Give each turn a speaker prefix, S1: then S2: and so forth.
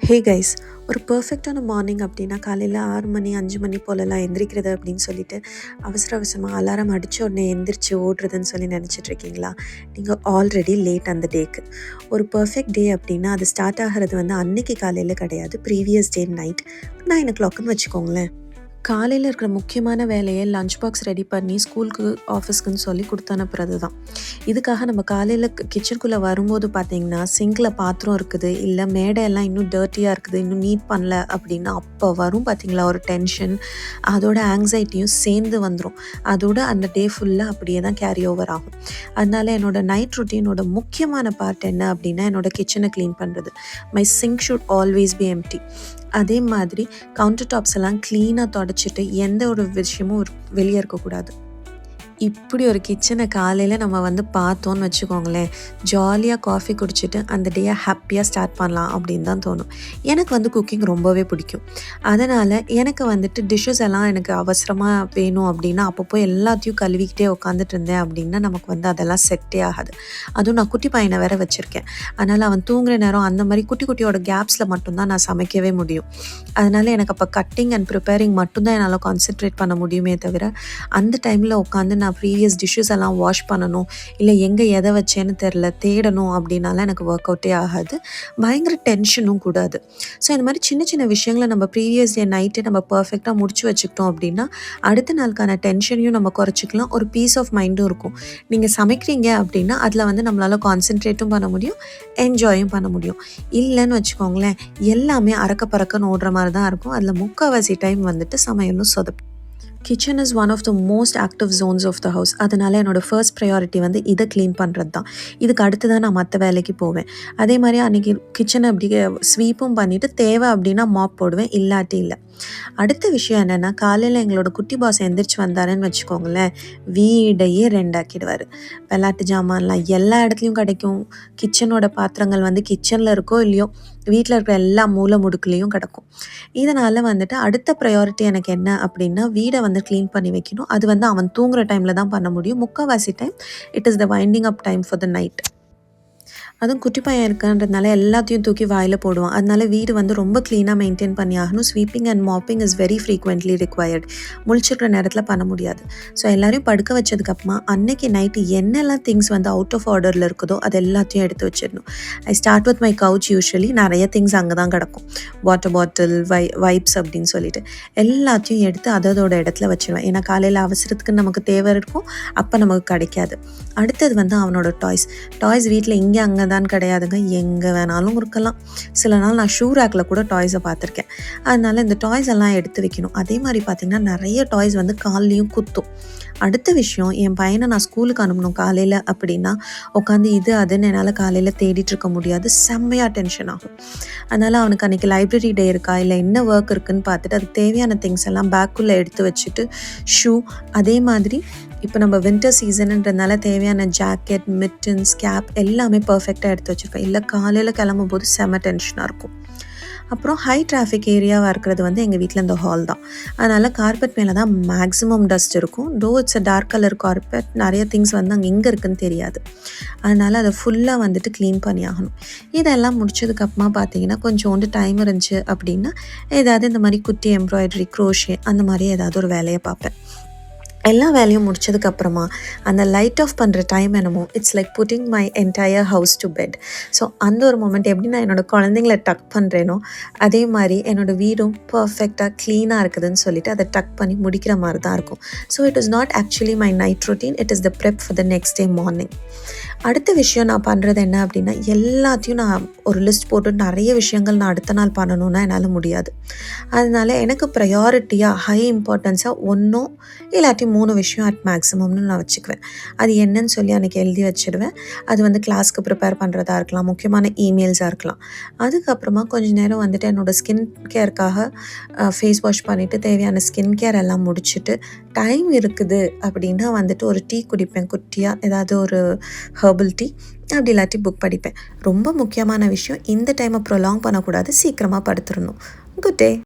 S1: Hey guys, ஒரு பெர்ஃபெக்டான morning அப்படின்னா காலையில் 6 மணி 5 மணி போலலாம் எந்திரிக்கிறது அப்படின்னு சொல்லிட்டு அவசர அவசரமாக அலாரம் அடித்த உடனே எந்திரிச்சு ஓடுறதுன்னு சொல்லி நினச்சிட்டு இருக்கீங்களா? நீங்கள் ஆல்ரெடி லேட் அந்த டேக்கு. ஒரு பெர்ஃபெக்ட் டே அப்படின்னா அது ஸ்டார்ட் ஆகிறது வந்து அன்னைக்கு காலையில் கிடையாது, ப்ரீவியஸ் டே நைட் 9 o'clockன்னு வச்சுக்கோங்களேன். காலையில் இருக்கிற முக்கியமான வேலையை லஞ்ச் பாக்ஸ் ரெடி பண்ணி ஸ்கூலுக்கு ஆஃபீஸ்க்குன்னு சொல்லி கொடுத்து அனுப்புறது தான். இதுக்காக நம்ம காலையில் கிச்சனுக்குள்ளே வரும்போது பார்த்தீங்கன்னா சிங்கில் பாத்திரம் இருக்குது, இல்லை மேடையெல்லாம் இன்னும் டர்ட்டியாக இருக்குது, இன்னும் நீட் பண்ணல அப்படின்னா அப்போ வரும் பார்த்தீங்களா ஒரு டென்ஷன், அதோட ஆங்ஸைட்டியும் சேர்ந்து வந்துடும். அதோட அந்த டே ஃபுல்லாக அப்படியே தான் கேரி ஓவர் ஆகும். அதனால என்னோடய நைட் ரொட்டீனோட முக்கியமான பார்ட் என்ன அப்படின்னா என்னோடய கிச்சனை க்ளீன் பண்ணுறது. My sink should always be empty. அதே மாதிரி கவுண்டர் டாப்ஸ் எல்லாம் க்ளீனாக தொடச்சிட்டு எந்த ஒரு விஷயமும் வெளியே இருக்கக்கூடாது. இப்படி ஒரு கிச்சனை காலையில் நம்ம வந்து பார்த்தோன்னு வச்சுக்கோங்களேன், ஜாலியாக காஃபி குடிச்சிட்டு அந்த டேயை ஹாப்பியாக ஸ்டார்ட் பண்ணலாம் அப்படின்னு தான் தோணும். எனக்கு வந்து குக்கிங் ரொம்பவே பிடிக்கும். அதனால் எனக்கு வந்துட்டு டிஷ்ஷஸ் எல்லாம் எனக்கு அவசரமாக வேணும் அப்படின்னா அப்பப்போ எல்லாத்தையும் கழுவிக்கிட்டே உட்காந்துட்டு இருந்தேன் அப்படின்னா நமக்கு வந்து அதெல்லாம் செட்டே ஆகாது. அதுவும் நான் குட்டி பையனை வேற வச்சுருக்கேன். அதனால் அவன் தூங்குற நேரம் அந்த மாதிரி குட்டி குட்டியோட கேப்ஸில் மட்டும்தான் நான் சமைக்கவே முடியும். அதனால் எனக்கு அப்போ கட்டிங் அண்ட் ப்ரிப்பேரிங் மட்டும்தான் என்னால் கான்சென்ட்ரேட் பண்ண முடியுமே தவிர அந்த டைமில் உட்காந்து நான் ப்ரீவியஸ் டிஷ்ஷஸ் எல்லாம் வாஷ் பண்ணணும், இல்லை எங்கே எதை வச்சேன்னு தெரில தேடணும் அப்படின்னாலாம் எனக்கு ஒர்க் அவுட்டே ஆகாது. பயங்கர டென்ஷனும் கூடாது. ஸோ இந்த மாதிரி சின்ன சின்ன விஷயங்களை நம்ம ப்ரீவியஸ் டே நைட்டே நம்ம பர்ஃபெக்டாக முடிச்சு வச்சுக்கிட்டோம் அப்படின்னா அடுத்த நாளுக்கான டென்ஷனையும் நம்ம குறைச்சிக்கலாம், ஒரு பீஸ் ஆஃப் மைண்டும் இருக்கும். நீங்கள் சமைக்கிறீங்க அப்படின்னா அதில் வந்து நம்மளால் கான்சென்ட்ரேட்டும் பண்ண முடியும், என்ஜாயும் பண்ண முடியும். இல்லைன்னு வச்சுக்கோங்களேன், எல்லாமே அறக்க பறக்கன்னு ஓடுற மாதிரி தான் இருக்கும். அதில் முக்கால்வாசி டைம் வந்துட்டு சமையலும் சொதப்பும். Kitchen is one of the most active zones of the house. அதனால் என்னோடய ஃபர்ஸ்ட் ப்ரையாரிட்டி வந்து இதை க்ளீன் பண்ணுறது தான். இதுக்கு அடுத்து தான் நான் மற்ற வேலைக்கு போவேன். அதே மாதிரி அன்றைக்கி கிச்சனை அப்படி ஸ்வீப்பும் பண்ணிவிட்டு தேவை அப்படின்னா மாப் போடுவேன், இல்லாட்டி இல்லை. அடுத்த விஷயம் என்னென்னா, காலையில் எங்களோட குட்டி பாஸ் எந்திரிச்சு வந்தாருன்னு வச்சுக்கோங்களேன், வீடையே ரெண்டாக்கிடுவார். விளையாட்டு ஜாமான்லாம் எல்லா இடத்துலையும் கிடைக்கும். கிச்சனோட பாத்திரங்கள் வந்து கிச்சனில் இருக்கோ இல்லையோ வீட்டில் இருக்கிற எல்லா மூலை முடுக்குலேயும் கிடக்கும். இதனால் வந்துட்டு அடுத்த ப்ரையாரிட்டி எனக்கு என்ன அப்படின்னா வீடை வந்து க்ளீன் பண்ணி வைக்கணும். அது வந்து அவன் தூங்குகிற டைமில் தான் பண்ண முடியும். முக்கால்வாசி time it is the winding up time for the night. அதுவும் குட்டி பையன் இருக்குன்றதுனால எல்லாத்தையும் தூக்கி வாயில் போடுவான். அதனால வீடு வந்து ரொம்ப க்ளீனாக மெயின்டைன் பண்ணி ஆகணும். Sweeping and mopping is very frequently required. முழிச்சிருக்கிற நேரத்தில் பண்ண முடியாது. ஸோ எல்லோரையும் படுக்க வச்சதுக்கப்புறமா அன்னைக்கு நைட்டு என்னெல்லாம் திங்ஸ் வந்து அவுட் ஆஃப் ஆர்டரில் இருக்குதோ அது எல்லாத்தையும் எடுத்து வச்சிடணும். I start with my couch. Usually நிறைய திங்ஸ் அங்கே தான் கிடக்கும். வாட்டர் பாட்டில், வைப்ஸ் அப்படின்னு சொல்லிட்டு எல்லாத்தையும் எடுத்து அதோட இடத்துல வச்சிடுவேன். ஏன்னா காலையில் அவசரத்துக்கு நமக்கு தேவை இருக்கும், அப்போ நமக்கு கிடைக்காது. அடுத்தது வந்து அவனோட டாய்ஸ் வீட்டில் இங்கே அங்கே தான் கிடையாதுங்க, எங்கே வேணாலும் இருக்கலாம். சில நாள் நான் ஷூ ரேக்கில் கூட டாய்ஸை பார்த்துருக்கேன். அதனால் இந்த டாய்ஸ் எல்லாம் எடுத்து வைக்கணும். அதே மாதிரி பார்த்திங்கன்னா நிறைய டாய்ஸ் வந்து கால்லையும் குத்தும். அடுத்த விஷயம், என் பையனை நான் ஸ்கூலுக்கு அனுப்பணும் காலையில் அப்படின்னா உட்காந்து இது அதுன்னு என்னால் காலையில் தேடிட்டு இருக்க முடியாது. செம்மையாக டென்ஷன் ஆகும். அதனால் அவனுக்கு அன்றைக்கி லைப்ரரி டே இருக்கா இல்லை என்ன ஒர்க் இருக்குதுன்னு பார்த்துட்டு அதுக்கு தேவையான திங்ஸ் எல்லாம் பேக்குள்ளே எடுத்து வச்சுட்டு ஷூ, அதே மாதிரி இப்போ நம்ம வின்டர் சீசனுன்றதுனால தேவையான ஜாக்கெட், மிட்டன்ஸ், கேப் எல்லாமே பர்ஃபெக்டாக எடுத்து வச்சுருப்பேன். இல்லை காலையில் கிளம்பும் போது செம டென்ஷனாக இருக்கும். அப்புறம் ஹை டிராஃபிக் ஏரியாவாக இருக்கிறது வந்து எங்கள் வீட்டில் இந்த ஹால் தான். அதனால் கார்பெட் மேலே தான் மேக்ஸிமம் டஸ்ட் இருக்கும். It's a dark colour carpet, நிறைய திங்ஸ் வந்து அங்கே எங்கே இருக்குதுன்னு தெரியாது. அதனால் அதை ஃபுல்லாக வந்துட்டு க்ளீன் பண்ணி ஆகணும். இதெல்லாம் முடிச்சதுக்கப்புறமா பார்த்தீங்கன்னா கொஞ்சோண்டு டைம் இருந்துச்சு அப்படின்னா ஏதாவது இந்த மாதிரி குட்டி எம்ப்ராய்டரி, க்ரோஷே அந்த மாதிரி ஏதாவது ஒரு வேலையை பார்ப்பேன். எல்லா வேலையும் முடிச்சதுக்கப்புறமா அந்த லைட் ஆஃப் பண்ணுற டைம் என்னமோ it's like putting my entire house to bed. So அந்த ஒரு மொமெண்ட் எப்படி நான் என்னோடய குழந்தைங்கள டக் பண்ணுறேனோ அதே மாதிரி என்னோடய வீடும் பர்ஃபெக்டாக க்ளீனாக இருக்குதுன்னு சொல்லிட்டு அதை டக் பண்ணி முடிக்கிற மாதிரி தான் இருக்கும். So it is not actually my night routine, it is the prep for the next day morning. அடுத்த விஷயம் நான் பண்ணுறது என்ன அப்படின்னா எல்லாத்தையும் நான் ஒரு லிஸ்ட் போட்டு நிறைய விஷயங்கள் நான் அடுத்த நாள் பண்ணணுன்னா என்னால் முடியாது. அதனால எனக்கு ப்ரையாரிட்டியாக ஹை இம்பார்ட்டன்ஸாக ஒன்றும் இல்லாட்டி 3 விஷயம் அட் மேக்ஸிமம்னு நான் வச்சுக்குவேன். அது என்னன்னு சொல்லி அன்றைக்கி எழுதி வச்சுடுவேன். அது வந்து கிளாஸ்க்கு ப்ரிப்பேர் பண்ணுறதா இருக்கலாம், முக்கியமான இமெயில்ஸாக இருக்கலாம். அதுக்கப்புறமா கொஞ்சம் நேரம் வந்துட்டு என்னோடய ஸ்கின் கேருக்காக ஃபேஸ் வாஷ் பண்ணிவிட்டு தேவையான ஸ்கின் கேர் எல்லாம் முடிச்சுட்டு டைம் இருக்குது அப்படின்னா வந்துட்டு ஒரு டீ குடிப்பேன். குட்டியாக ஏதாவது ஒரு ஹெர்பல் டீ, அப்படி இல்லாட்டி புக் படிப்பேன். ரொம்ப முக்கியமான விஷயம், இந்த டைமை ப்ரொலாங் பண்ணக்கூடாது, சீக்கிரமாக படுத்துடணும். Good day.